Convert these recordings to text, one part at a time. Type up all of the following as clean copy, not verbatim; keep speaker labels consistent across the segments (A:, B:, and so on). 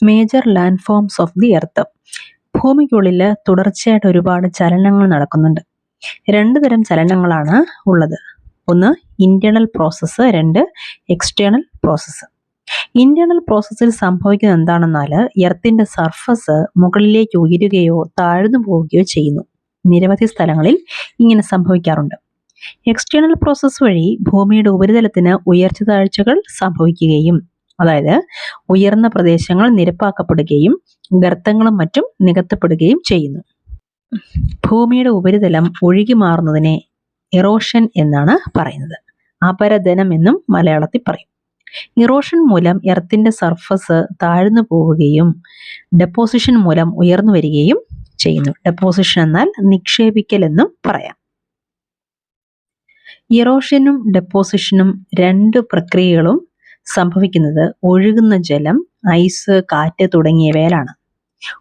A: Major land forms of the earth. ഭൂമിക്കുള്ളിൽ തുടർച്ചയായിട്ട് ഒരുപാട് ചലനങ്ങൾ നടക്കുന്നുണ്ട്. രണ്ട് തരം ചലനങ്ങളാണ് ഉള്ളത്. ഒന്ന് ഇന്റേണൽ പ്രോസസ്സ്, രണ്ട് എക്സ്റ്റേണൽ പ്രോസസ്സ്. ഇന്റേണൽ പ്രോസസ്സിൽ സംഭവിക്കുന്നത് എന്താണെന്നാൽ എർത്തിന്റെ സർഫസ് മുകളിലേക്ക് ഉയരുകയോ താഴ്ന്നു പോവുകയോ ചെയ്യുന്നു. നിരവധി സ്ഥലങ്ങളിൽ ഇങ്ങനെ സംഭവിക്കാറുണ്ട്. എക്സ്റ്റേണൽ പ്രോസസ്സ് വഴി ഭൂമിയുടെ ഉപരിതലത്തിന് ഉയർച്ച താഴ്ചകൾ സംഭവിക്കുകയും, അതായത് ഉയർന്ന പ്രദേശങ്ങൾ നിരപ്പാക്കപ്പെടുകയും ഗർത്തങ്ങളും മറ്റും നികത്തപ്പെടുകയും ചെയ്യുന്നു. ഭൂമിയുടെ ഉപരിതലം ഒഴുകി മാറുന്നതിനെ ഇറോഷൻ എന്നാണ് പറയുന്നത്. അപരദനം എന്നും മലയാളത്തിൽ പറയും. ഇറോഷൻ മൂലം എർത്തിന്റെ സർഫസ് താഴ്ന്നു പോവുകയും ഡെപ്പോസിഷൻ മൂലം ഉയർന്നു വരികയും ചെയ്യുന്നു. ഡെപ്പോസിഷൻ എന്നാൽ നിക്ഷേപിക്കൽ എന്നും പറയാം. ഇറോഷനും ഡെപ്പോസിഷനും രണ്ട് പ്രക്രിയകളും സംഭവിക്കുന്നത് ഒഴുകുന്ന ജലം, ഐസ്, കാറ്റ് തുടങ്ങിയവയിലാണ്.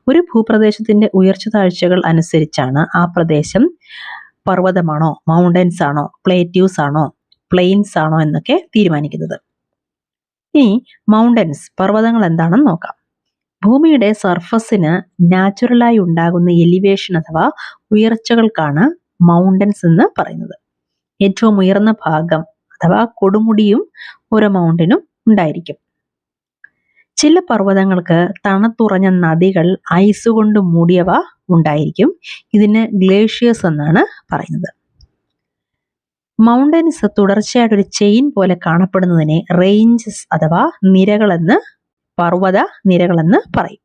A: ഒരു ഭൂപ്രദേശത്തിന്റെ ഉയർച്ച താഴ്ചകൾ അനുസരിച്ചാണ് ആ പ്രദേശം പർവ്വതമാണോ, മൗണ്ടൻസ് ആണോ, പ്ലേറ്റ്യൂസ് ആണോ, പ്ലെയിൻസ് ആണോ എന്നൊക്കെ തീരുമാനിക്കുന്നത്. ഇനി മൗണ്ടൻസ്, പർവ്വതങ്ങൾ എന്താണെന്ന് നോക്കാം. ഭൂമിയുടെ സർഫസിന് നാച്ചുറലായി ഉണ്ടാകുന്ന എലിവേഷൻ അഥവാ ഉയർച്ചകൾക്കാണ് മൗണ്ടൻസ് എന്ന് പറയുന്നത്. ഏറ്റവും ഉയർന്ന ഭാഗം അഥവാ കൊടുമുടിയും ഓരോ മൗണ്ടനും ഉണ്ടായിരിക്കും. ചില പർവ്വതങ്ങൾക്ക് തണുത്തുറഞ്ഞ നദികൾ, ഐസ് കൊണ്ട് മൂടിയവ ഉണ്ടായിരിക്കും. ഇതിന് ഗ്ലേഷ്യേഴ്സ് എന്നാണ് പറയുന്നത്. മൗണ്ടൻസ് തുടർച്ചയായിട്ടൊരു ചെയിൻ പോലെ കാണപ്പെടുന്നതിനെ റേഞ്ചസ് അഥവാ നിരകളെന്ന്, പർവ്വത നിരകളെന്ന് പറയും.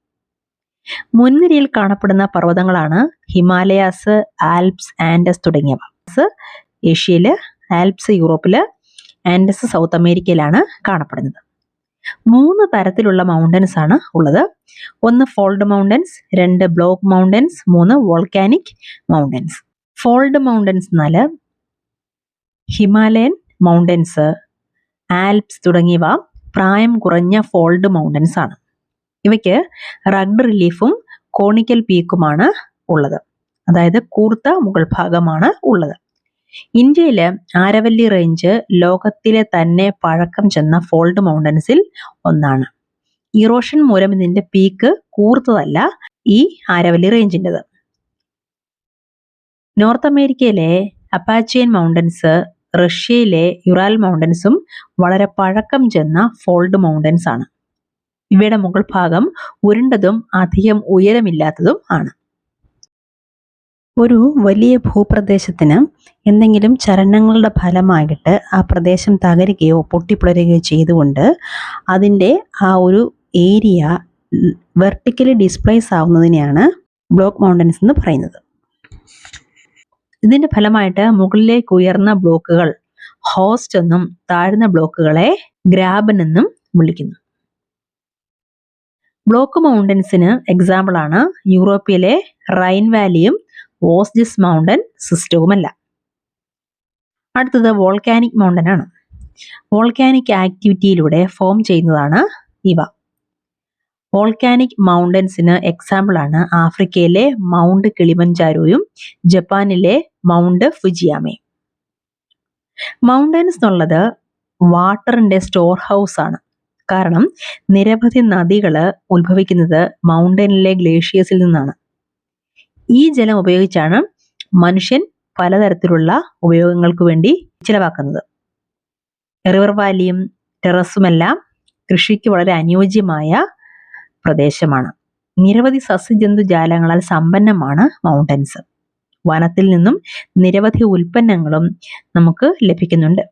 A: മുൻനിരയിൽ കാണപ്പെടുന്ന പർവ്വതങ്ങളാണ് ഹിമാലയാസ്, ആൽപ്സ്, ആൻഡസ് തുടങ്ങിയവ. ഏഷ്യയില്, ആൽപ്സ് യൂറോപ്പില്, ആൻഡസ് സൗത്ത് അമേരിക്കയിലാണ് കാണപ്പെടുന്നത്. 3 തരത്തിലുള്ള മൗണ്ടൻസ് ആണ് ഉള്ളത്. ഒന്ന് fold mountains, 2 block mountains, 3 volcanic mountains. Fold mountains എന്നാൽ ഹിമാലയൻ മൗണ്ടൻസ്, ആൽപ്സ് തുടങ്ങിയവ പ്രായം കുറഞ്ഞ ഫോൾഡ് മൗണ്ടൻസ് ആണ്. ഇവയ്ക്ക് റഗ്ഡ് റിലീഫും കോണിക്കൽ പീക്കുമാണ് ഉള്ളത്, അതായത് കൂർത്ത മുകൾ ഭാഗമാണ് ഉള്ളത്. ഇന്ത്യയിലെ ആരവല്ലി റേഞ്ച് ലോകത്തിലെ തന്നെ പഴക്കം ചെന്ന ഫോൾഡ് മൗണ്ടൻസിൽ ഒന്നാണ്. ഇറോഷൻ മൂലം ഇതിന്റെ പീക്ക് കൂർത്തതല്ല ഈ ആരവല്ലി റേഞ്ചിൻ്റെത്. നോർത്ത് അമേരിക്കയിലെ അപ്പാച്ചിയൻ മൗണ്ടൻസ്, റഷ്യയിലെ യുറാൽ മൗണ്ടൻസും വളരെ പഴക്കം ചെന്ന ഫോൾഡ് മൗണ്ടൻസ് ആണ്. ഇവയുടെ മുകൾ ഭാഗം ഉരുണ്ടതും അധികം ഉയരമില്ലാത്തതും ആണ്. ഒരു വലിയ ഭൂപ്രദേശത്തിന് എന്തെങ്കിലും ചലനങ്ങളുടെ ഫലമായിട്ട് ആ പ്രദേശം തകരുകയോ പൊട്ടിപ്പിളരുകയോ ചെയ്തുകൊണ്ട് അതിൻ്റെ ആ ഒരു ഏരിയ വെർട്ടിക്കലി ഡിസ്പ്ലേസ് ആവുന്നതിനെയാണ് ബ്ലോക്ക് മൗണ്ടൻസ് എന്ന് പറയുന്നത്. ഇതിന്റെ ഫലമായിട്ട് മുകളിലേക്ക് ഉയർന്ന ബ്ലോക്കുകൾ ഹോസ്റ്റ് എന്നും താഴ്ന്ന ബ്ലോക്കുകളെ ഗ്രാബൻ എന്നും വിളിക്കുന്നു. ബ്ലോക്ക് മൗണ്ടൻസിന് എക്സാമ്പിൾ ആണ് യൂറോപ്പിലെ റൈൻ വാലിയും വോസ്ജിസ് മൗണ്ടൻ സിസ്റ്റവുമല്ല. അടുത്തത് വോൾക്കാനിക് മൗണ്ടൻ ആണ്. വോൾക്കാനിക് ആക്ടിവിറ്റിയിലൂടെ ഫോം ചെയ്യുന്നതാണ് ഇവ. വോൾക്കാനിക് മൗണ്ടൻസിന് എക്സാമ്പിൾ ആണ് ആഫ്രിക്കയിലെ മൗണ്ട് കിളിമഞ്ചാരോയും ജപ്പാനിലെ മൗണ്ട് ഫുജിയാമയും. മൗണ്ടൻസ് എന്നുള്ളത് വാട്ടറിന്റെ സ്റ്റോർ ഹൗസ് ആണ്. കാരണം നിരവധി നദികൾ ഉത്ഭവിക്കുന്നത് മൗണ്ടനിലെ ഗ്ലേഷ്യേഴ്സിൽ നിന്നാണ്. ഈ ജലം ഉപയോഗിച്ചാണ് മനുഷ്യൻ പലതരത്തിലുള്ള ഉപയോഗങ്ങൾക്ക് വേണ്ടി ചിലവാക്കുന്നത്. റിവർ വാലിയും ടെറസുമെല്ലാം കൃഷിക്ക് വളരെ അനുയോജ്യമായ പ്രദേശമാണ്. നിരവധി സസ്യജന്തുജാലങ്ങളാൽ സമ്പന്നമാണ് മൗണ്ടൻസ്. വനത്തിൽ നിന്നും നിരവധി ഉൽപ്പന്നങ്ങളും നമുക്ക് ലഭിക്കുന്നുണ്ട്.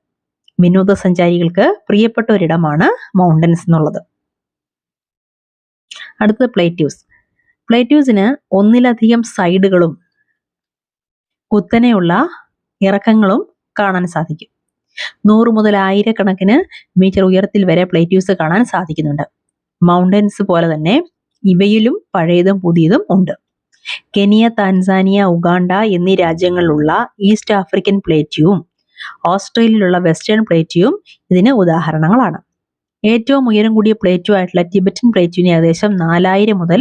A: വിനോദസഞ്ചാരികൾക്ക് പ്രിയപ്പെട്ട ഒരിടമാണ് മൗണ്ടൻസ് എന്നുള്ളത്. അടുത്തത് പ്ലേറ്റ്യൂസ്. പ്ലേറ്റ്യൂസിന് ഒന്നിലധികം സൈഡുകളും കുത്തനെയുള്ള ഇറക്കങ്ങളും കാണാൻ സാധിക്കും. 100 മുതൽ 1000 കണക്കിന് മീറ്റർ ഉയരത്തിൽ വരെ പ്ലേറ്റ്യൂസ് കാണാൻ സാധിക്കുന്നുണ്ട്. മൗണ്ടൻസ് പോലെ തന്നെ ഇവയിലും പഴയതും പുതിയതും ഉണ്ട്. കെനിയ, താൻസാനിയ, ഉഗാണ്ട എന്നീ രാജ്യങ്ങളിലുള്ള ഈസ്റ്റ് ആഫ്രിക്കൻ പ്ലേറ്റ്യൂവും ഓസ്ട്രേലിയയിലുള്ള വെസ്റ്റേൺ പ്ലേറ്റ്യൂവും ഇതിന് ഉദാഹരണങ്ങളാണ്. ഏറ്റവും ഉയരം കൂടിയ പ്ലേറ്റ്യൂ ആയിട്ടുള്ള ടിബറ്റൻ പ്ലേറ്റ്യൂവിന് ഏകദേശം 4000 മുതൽ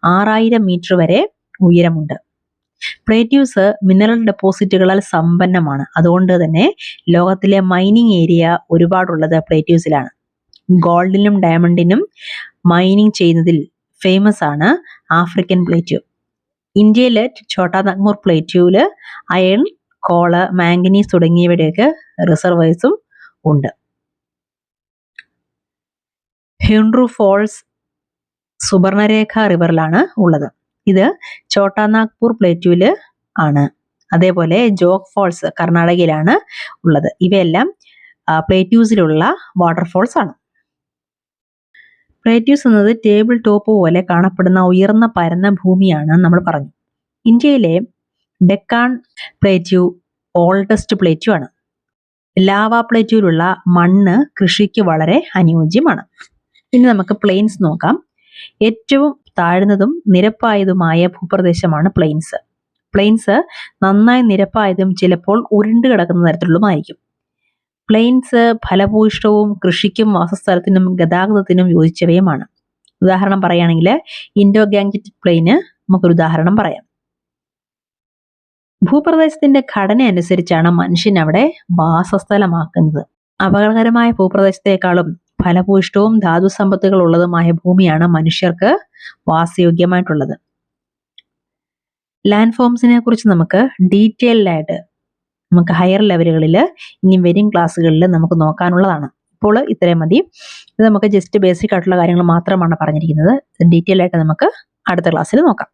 A: 6000 മീറ്റർ വരെ ഉയരമുണ്ട്. പ്ലേറ്റ്യൂസ് മിനറൽ ഡെപ്പോസിറ്റുകളാൽ സമ്പന്നമാണ്. അതുകൊണ്ട് തന്നെ ലോകത്തിലെ മൈനിങ് ഏരിയ ഒരുപാടുള്ളത് പ്ലേറ്റ്യൂസിലാണ്. ഗോൾഡിനും ഡയമണ്ടിനും മൈനിങ് ചെയ്യുന്നതിൽ ഫേമസ് ആണ് ആഫ്രിക്കൻ പ്ലേറ്റ്യൂ. ഇന്ത്യയിലെ ഛോട്ടാ നാഗ്പൂർ പ്ലേറ്റ്യൂവില് അയൺ, കോള്, മാംഗനീസ് തുടങ്ങിയവയുടെയൊക്കെ റിസർവൈസും ഉണ്ട്. ഹ്യുൻഡ്രു ഫോൾസ് സുബർണരേഖ റിവറിലാണ് ഉള്ളത്. ഇത് ഛോട്ടാ നാഗ്പൂർ പ്ലേറ്റ്യൂവില് ആണ്. അതേപോലെ ജോഗ് ഫോൾസ് കർണാടകയിലാണ് ഉള്ളത്. ഇവയെല്ലാം പ്ലേറ്റ്യൂസിലുള്ള വാട്ടർഫോൾസ് ആണ്. പ്ലേറ്റ്യൂസ് എന്നത് ടേബിൾ ടോപ്പ് പോലെ കാണപ്പെടുന്ന ഉയർന്ന പരന്ന ഭൂമിയാണ് നമ്മൾ പറഞ്ഞു. ഇന്ത്യയിലെ ഡെക്കാൻ പ്ലേറ്റ്യൂ ഓൾഡസ്റ്റ് പ്ലേറ്റ്യൂ ആണ്. ലാവ പ്ലേറ്റ്യൂവിലുള്ള മണ്ണ് കൃഷിക്ക് വളരെ അനുയോജ്യമാണ്. ഇനി നമുക്ക് പ്ലെയിൻസ് നോക്കാം. ഏറ്റവും താഴ്ന്നതും നിരപ്പായതുമായ ഭൂപ്രദേശമാണ് പ്ലെയിൻസ്. പ്ലെയിൻസ് നന്നായി നിരപ്പായതും ചിലപ്പോൾ ഉരുണ്ട് കിടക്കുന്ന തരത്തിലുള്ളതുമായിരിക്കും. പ്ലെയിൻസ് ഫലഭൂയിഷ്ഠവും കൃഷിക്കും വാസസ്ഥലത്തിനും ഗതാഗതത്തിനും യോജിച്ചവയുമാണ്. ഉദാഹരണം പറയുകയാണെങ്കിൽ ഇൻഡോ ഗാംഗറ്റിക് പ്ലെയിന് നമുക്കൊരു ഉദാഹരണം പറയാം. ഭൂപ്രദേശത്തിന്റെ ഘടന അനുസരിച്ചാണ് മനുഷ്യൻ അവിടെ വാസസ്ഥലമാക്കുന്നത്. അപകടകരമായ ഭൂപ്രദേശത്തെക്കാളും ഫലഭൂയിഷ്ഠവും ധാതുസമ്പത്തുകൾ ഉള്ളതുമായ ഭൂമിയാണ് മനുഷ്യർക്ക് വാസയോഗ്യമായിട്ടുള്ളത്. ലാൻഡ് ഫോംസിനെ കുറിച്ച് നമുക്ക് ഡീറ്റെയിൽഡ് ആയിട്ട് നമുക്ക് ഹയർ ലെവലുകളിൽ ഇനി വരും ക്ലാസ്സുകളിൽ നമുക്ക് നോക്കാനുള്ളതാണ്. ഇപ്പോൾ ഇത്രയും മതി. ഇത് നമുക്ക് ജസ്റ്റ് ബേസിക് ആയിട്ടുള്ള കാര്യങ്ങൾ മാത്രമാണ് പറഞ്ഞിരിക്കുന്നത്. ഡീറ്റെയിൽ ആയിട്ട് നമുക്ക് അടുത്ത ക്ലാസ്സിൽ നോക്കാം.